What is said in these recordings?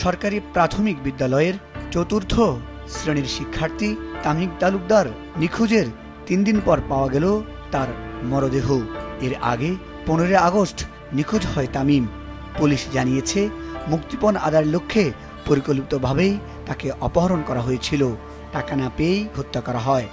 সরকারি প্রাথমিক বিদ্যালয়ের চতুর্থ শ্রেণীর শিক্ষার্থী তামিম তালুকদার নিখোঁজের 3 দিন পর পাওয়া গেল তার মরদেহ। এর আগে 15 আগস্ট নিখোঁজ হয় তামিম। পুলিশ জানিয়েছে, মুক্তিপণ আদায়ের লক্ষ্যে পরিকল্পিতভাবেই তাকে অপহরণ করা হয়েছিল। টাকা না পেয়েই হত্যা করা হয়।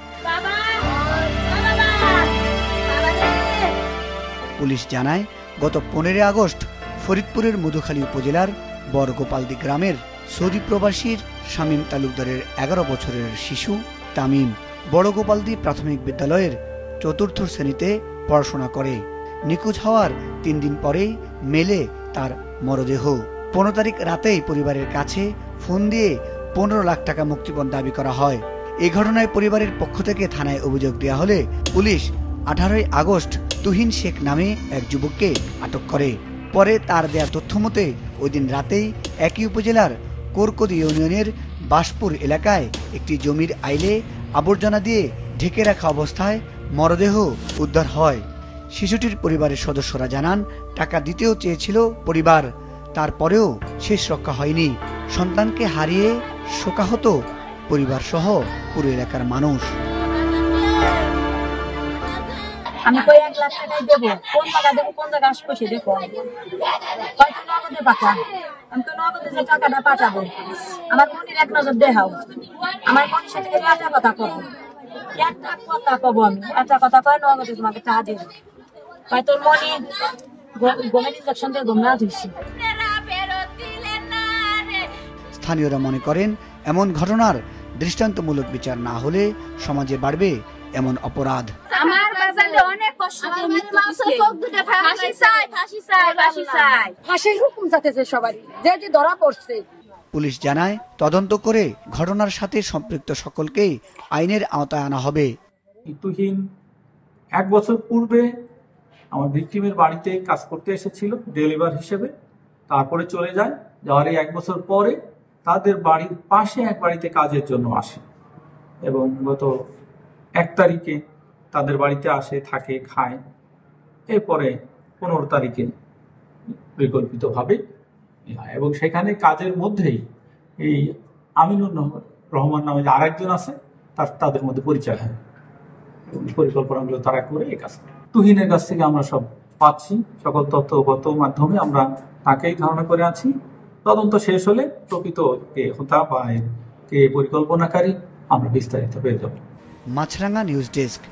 পুলিশ জানায়, গত 15 আগস্ট ফরিদপুরের মধুখালী উপজেলার বড়গোপালদি গ্রামের সৌদি প্রবাসীর শামীম তালুকদারের 11 বছরের শিশু তামিম বড়গোপালদি প্রাথমিক বিদ্যালয়ের চতুর্থ শ্রেণীতে পড়াশোনা করে। নিখোঁজ হওয়ার 3 দিন পরেই মেলে তার মরদেহ। 15 তারিখ রাতেই পরিবারের কাছে ফোন দিয়ে 15 লাখ টাকা মুক্তিপণ দাবি করা হয়। এই ঘটনায় পরিবারের পক্ষ থেকে থানায় অভিযোগ দেওয়া হলে পুলিশ 18 আগস্ট তুহিন শেখ নামে এক যুবককে আটক করে। পরে তার দেয়া তথ্য মতে ওই দিন রাতেই একই উপজেলার কোরকদি ইউনিয়নের বাসপুর এলাকায় একটি জমির আইলে আবর্জনা দিয়ে ঢেকে রাখা অবস্থায় মরদেহ উদ্ধার হয়। শিশুটির পরিবারের সদস্যরা জানান, টাকা দিতেও চেয়েছিল পরিবার, তারপরেও শেষ রক্ষা হয়নি। সন্তানকে হারিয়ে শোকাহত পরিবার সহ পুরো এলাকার মানুষ। আমি কই 1 লাখ টাকাই দেবো, কোন টাকা দেবো, কোন জায়গা আসবসে দেখো, হয়তো নগদে পাঠা, আমি তো নগদে যে টাকাটা পাঠাবো, আমার মনির এক নজর দেখাও, আমার মনির সাথে একটা কথা কব, একটা কথা কয় নগদে তোমাকে টাকা দেবো, হয় তোর মনি গমের ইঞ্জেকশন দিয়ে ঘুম না ধুইছি। স্থানীয়রা মনে করেন, এমন ঘটনার দৃষ্টান্তমূলক বিচার না হলে সমাজে বাড়বে এমন অপরাধ। আমার বাজারে অনেক কষ্ট দিয়ে মৃত্যু দিচ্ছে, ফাঁসি চাই, ফাঁসি চাই, ফাঁসি চাই, ফাঁসির হুকুম যাতেছে সবারই, যে ধরা পড়ছে। পুলিশ জানায়, তদন্ত করে ঘটনার সাথে সম্পৃক্ত সকলকেই আইনের আওতায় আনা হবে। তুহিন 1 বছর পূর্বে আমার ভিকটিমের বাড়িতে কাজ করতে এসেছিল ডেলিভার হিসেবে, তারপরে চলে যায়। যাওয়ার 1 বছর পরে তাদের বাড়ির পাশে এক বাড়িতে কাজের জন্য আসে এবং গত 1 তারিখে তাদের বাড়িতে আসে, থাকে, খায়। এরপরে 15 তারিখে পরিকল্পিতভাবে এবং সেখানে কাজের মধ্যেই এই আমিনুর রহমান নামে যে আরেকজন আছে তাদের মধ্যে পরিচয় হয় এবং পরিকল্পনাগুলো তারা করে এই কাজ করে। তুহিনের কাছ থেকে আমরা সব পাচ্ছি, সকল তথ্যগত মাধ্যমে আমরা তাকেই ধারণা করে আছি। তদন্ত শেষ হলে প্রকৃত কে হত্যা বা কে পরিকল্পনাকারী আমরা বিস্তারিত পেয়ে যাব। মাছরাঙ্গা নিউজ ডেস্ক।